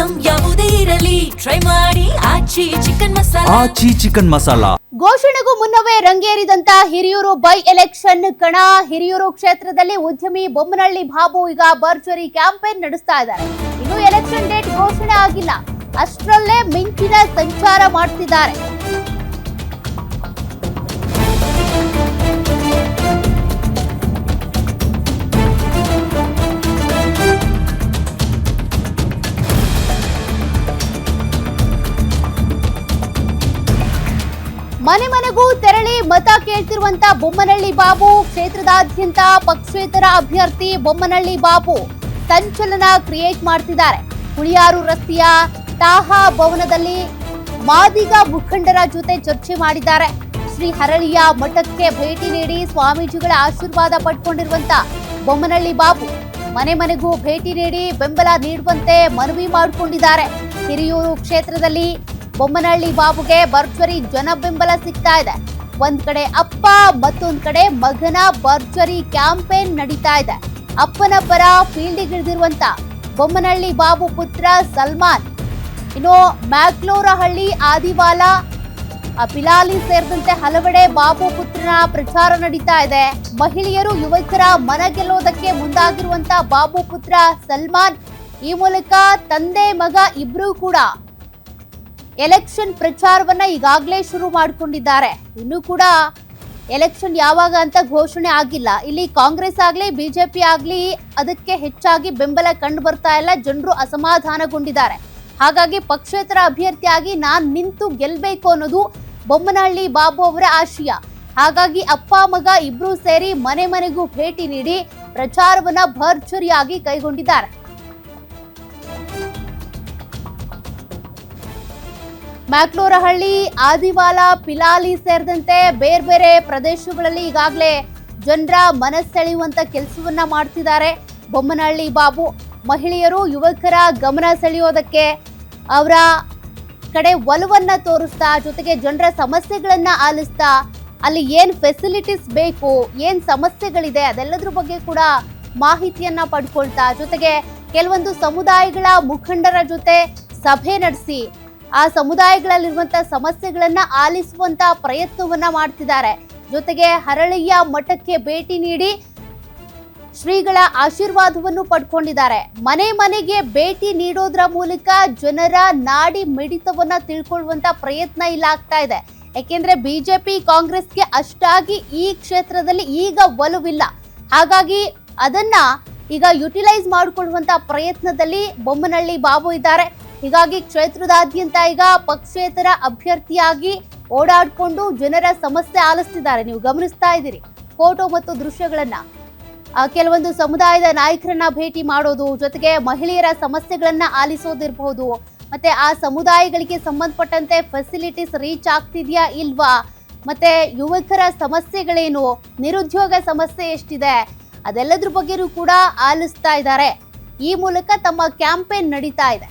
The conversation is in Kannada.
ಐಟಂ ಯಾವುದೇ ಇರಲಿ ಟ್ರೈ ಮಾಡಿ ಆಚಿ ಚಿಕನ್ ಮಸಾಲಾ. ಘೋಷಣೆಗೂ ಮುನ್ನವೇ ರಂಗೇರಿದಂತ ಹಿರಿಯೂರು ಬೈ ಎಲೆಕ್ಷನ್ ಕಣ. ಹಿರಿಯೂರು ಕ್ಷೇತ್ರದಲ್ಲಿ ಉದ್ಯಮಿ ಬೊಮ್ಮನಹಳ್ಳಿ ಬಾಬು ಈಗ ಭರ್ಜರಿ ಕ್ಯಾಂಪೇನ್ ನಡೆಸ್ತಾ ಇದ್ದಾರೆ. ಇನ್ನು ಎಲೆಕ್ಷನ್ ಡೇಟ್ ಘೋಷಣೆ ಆಗಿಲ್ಲ, ಅಷ್ಟರಲ್ಲೇ ಮಿಂಚಿನ ಸಂಚಾರ ಮಾಡ್ತಿದ್ದಾರೆ. ಮನೆ ಮನೆಗೂ ತೆರಳಿ ಮತ ಕೇಳ್ತಿರುವಂತ ಬೊಮ್ಮನಹಳ್ಳಿ ಬಾಬು, ಕ್ಷೇತ್ರದಾದ್ಯಂತ ಪಕ್ಷೇತರ ಅಭ್ಯರ್ಥಿ ಬೊಮ್ಮನಹಳ್ಳಿ ಬಾಬು ಸಂಚಲನ ಕ್ರಿಯೇಟ್ ಮಾಡ್ತಿದ್ದಾರೆ. ಹುಳಿಯಾರು ರಸ್ತೆಯ ತಾಹಾ ಭವನದಲ್ಲಿ ಮಾದಿಗ ಮುಖಂಡರ ಜೊತೆ ಚರ್ಚೆ ಮಾಡಿದ್ದಾರೆ. ಶ್ರೀ ಹರಳಿಯ ಮಠಕ್ಕೆ ಭೇಟಿ ನೀಡಿ ಸ್ವಾಮೀಜಿಗಳ ಆಶೀರ್ವಾದ ಪಡ್ಕೊಂಡಿರುವಂತ ಬೊಮ್ಮನಹಳ್ಳಿ ಬಾಬು ಮನೆ ಮನೆಗೂ ಭೇಟಿ ನೀಡಿ ಬೆಂಬಲ ನೀಡುವಂತೆ ಮನವಿ ಮಾಡಿಕೊಂಡಿದ್ದಾರೆ. ಹಿರಿಯೂರು ಕ್ಷೇತ್ರದಲ್ಲಿ ಬೊಮ್ಮನಹಳ್ಳಿ ಬಾಬುಗೆ ಭರ್ಜರಿ ಜನ ಬೆಂಬಲ ಸಿಗ್ತಾ ಇದೆ. ಒಂದ್ ಕಡೆ ಅಪ್ಪ, ಮತ್ತೊಂದ್ ಕಡೆ ಮಗನ ಭರ್ಜರಿ ಕ್ಯಾಂಪೇನ್ ನಡೀತಾ ಇದೆ. ಅಪ್ಪನ ಪರ ಫೀಲ್ಡಿಗಿಳಿದಿರುವಂತ ಬೊಮ್ಮನಹಳ್ಳಿ ಬಾಬು ಪುತ್ರ ಸಲ್ಮಾನ್, ಇನ್ನು ಮ್ಯಾಕ್ಲೋರಹಳ್ಳಿ, ಆದಿವಾಲ, ಪಿಲಾಲಿ ಸೇರಿದಂತೆ ಹಲವೆಡೆ ಬಾಬು ಪುತ್ರನ ಪ್ರಚಾರ ನಡೀತಾ ಇದೆ. ಮಹಿಳೆಯರು, ಯುವಕರ ಮನ ಗೆಲ್ಲೋದಕ್ಕೆ ಮುಂದಾಗಿರುವಂತ ಬಾಬು ಪುತ್ರ ಸಲ್ಮಾನ್ ಈ ಮೂಲಕ ತಂದೆ ಮಗ ಇಬ್ರು ಕೂಡ ಎಲೆಕ್ಷನ್ ಪ್ರಚಾರವನ್ನ ಈಗಾಗಲೇ ಶುರು ಮಾಡಿಕೊಂಡಿದ್ದಾರೆ. ಇನ್ನೂ ಕೂಡ ಎಲೆಕ್ಷನ್ ಯಾವಾಗ ಅಂತ ಘೋಷಣೆ ಆಗಿಲ್ಲ. ಇಲ್ಲಿ ಕಾಂಗ್ರೆಸ್ ಆಗ್ಲಿ ಬಿಜೆಪಿ ಆಗ್ಲಿ ಅದಕ್ಕೆ ಹೆಚ್ಚಾಗಿ ಬೆಂಬಲ ಕಂಡು ಬರ್ತಾ ಇಲ್ಲ. ಜನರು ಅಸಮಾಧಾನಗೊಂಡಿದ್ದಾರೆ. ಹಾಗಾಗಿ ಪಕ್ಷೇತರ ಅಭ್ಯರ್ಥಿಯಾಗಿ ನಾನ್ ನಿಂತು ಗೆಲ್ಬೇಕು ಅನ್ನೋದು ಬೊಮ್ಮನಹಳ್ಳಿ ಬಾಬು ಅವರ ಆಶಯ. ಹಾಗಾಗಿ ಅಪ್ಪ ಮಗ ಇಬ್ರು ಸೇರಿ ಮನೆ ಮನೆಗೂ ಭೇಟಿ ನೀಡಿ ಪ್ರಚಾರವನ್ನ ಭರ್ಜರಿಯಾಗಿ ಕೈಗೊಂಡಿದ್ದಾರೆ. ಮ್ಯಾಕ್ಲೋರಹಳ್ಳಿ, ಆದಿವಾಲ, ಪಿಲಾಲಿ ಸೇರಿದಂತೆ ಬೇರೆ ಬೇರೆ ಪ್ರದೇಶಗಳಲ್ಲಿ ಈಗಾಗಲೇ ಜನರ ಮನಸೆಳೆಯುವಂತ ಕೆಲಸವನ್ನ ಮಾಡ್ತಿದ್ದಾರೆ ಬೊಮ್ಮನಹಳ್ಳಿ ಬಾಬು. ಮಹಿಳೆಯರು, ಯುವಕರ ಗಮನ ಸೆಳೆಯೋದಕ್ಕೆ ಅವರ ಕಡೆ ಒಲವನ್ನ ತೋರಿಸ್ತಾ, ಜೊತೆಗೆ ಜನರ ಸಮಸ್ಯೆಗಳನ್ನ ಆಲಿಸ್ತಾ, ಅಲ್ಲಿ ಏನ್ ಫೆಸಿಲಿಟೀಸ್ ಬೇಕು, ಏನ್ ಸಮಸ್ಯೆಗಳಿದೆ ಅದೆಲ್ಲದ್ರ ಬಗ್ಗೆ ಕೂಡ ಮಾಹಿತಿಯನ್ನ ಪಡ್ಕೊಳ್ತಾ, ಜೊತೆಗೆ ಕೆಲವೊಂದು ಸಮುದಾಯಗಳ ಮುಖಂಡರ ಜೊತೆ ಸಭೆ ನಡೆಸಿ ಆ ಸಮುದಾಯಗಳಲ್ಲಿರುವಂತಹ ಸಮಸ್ಯೆಗಳನ್ನ ಆಲಿಸುವಂತ ಪ್ರಯತ್ನವನ್ನ ಮಾಡ್ತಿದ್ದಾರೆ. ಜೊತೆಗೆ ಹರಳಿಯ ಮಠಕ್ಕೆ ಭೇಟಿ ನೀಡಿ ಶ್ರೀಗಳ ಆಶೀರ್ವಾದವನ್ನು ಪಡ್ಕೊಂಡಿದ್ದಾರೆ. ಮನೆ ಮನೆಗೆ ಭೇಟಿ ನೀಡೋದ್ರ ಮೂಲಕ ಜನರ ನಾಡಿ ಮಿಡಿತವನ್ನ ತಿಳ್ಕೊಳ್ಳುವಂತ ಪ್ರಯತ್ನ ಇಲ್ಲ ಆಗ್ತಾ ಇದೆ. ಯಾಕೆಂದ್ರೆ ಬಿಜೆಪಿ ಕಾಂಗ್ರೆಸ್ಗೆ ಅಷ್ಟಾಗಿ ಈ ಕ್ಷೇತ್ರದಲ್ಲಿ ಈಗ ಒಲವಿಲ್ಲ. ಹಾಗಾಗಿ ಅದನ್ನ ಈಗ ಯುಟಿಲೈಸ್ ಮಾಡಿಕೊಳ್ಳುವಂತ ಪ್ರಯತ್ನದಲ್ಲಿ ಬೊಮ್ಮನಹಳ್ಳಿ ಬಾಬು ಇದ್ದಾರೆ. ಹೀಗಾಗಿ ಕ್ಷೇತ್ರದಾದ್ಯಂತ ಈಗ ಪಕ್ಷೇತರ ಅಭ್ಯರ್ಥಿಯಾಗಿ ಓಡಾಡಿಕೊಂಡು ಜನರ ಸಮಸ್ಯೆ ಆಲಿಸ್ತಿದ್ದಾರೆ. ನೀವು ಗಮನಿಸ್ತಾ ಇದ್ದೀರಿ ಫೋಟೋ ಮತ್ತು ದೃಶ್ಯಗಳನ್ನ. ಕೆಲವೊಂದು ಸಮುದಾಯದ ನಾಯಕರನ್ನ ಭೇಟಿ ಮಾಡೋದು, ಜೊತೆಗೆ ಮಹಿಳೆಯರ ಸಮಸ್ಯೆಗಳನ್ನ ಆಲಿಸೋದಿರಬಹುದು, ಮತ್ತೆ ಆ ಸಮುದಾಯಗಳಿಗೆ ಸಂಬಂಧಪಟ್ಟಂತೆ ಫೆಸಿಲಿಟೀಸ್ ರೀಚ್ ಆಗ್ತಿದ್ಯಾ ಇಲ್ವಾ, ಮತ್ತೆ ಯುವಕರ ಸಮಸ್ಯೆಗಳೇನು, ನಿರುದ್ಯೋಗ ಸಮಸ್ಯೆ ಎಷ್ಟಿದೆ, ಅದೆಲ್ಲದ್ರ ಬಗ್ಗೆನೂ ಕೂಡ ಆಲಿಸ್ತಾ ಇದ್ದಾರೆ. ಈ ಮೂಲಕ ತಮ್ಮ ಕ್ಯಾಂಪೇನ್ ನಡೀತಾ ಇದೆ.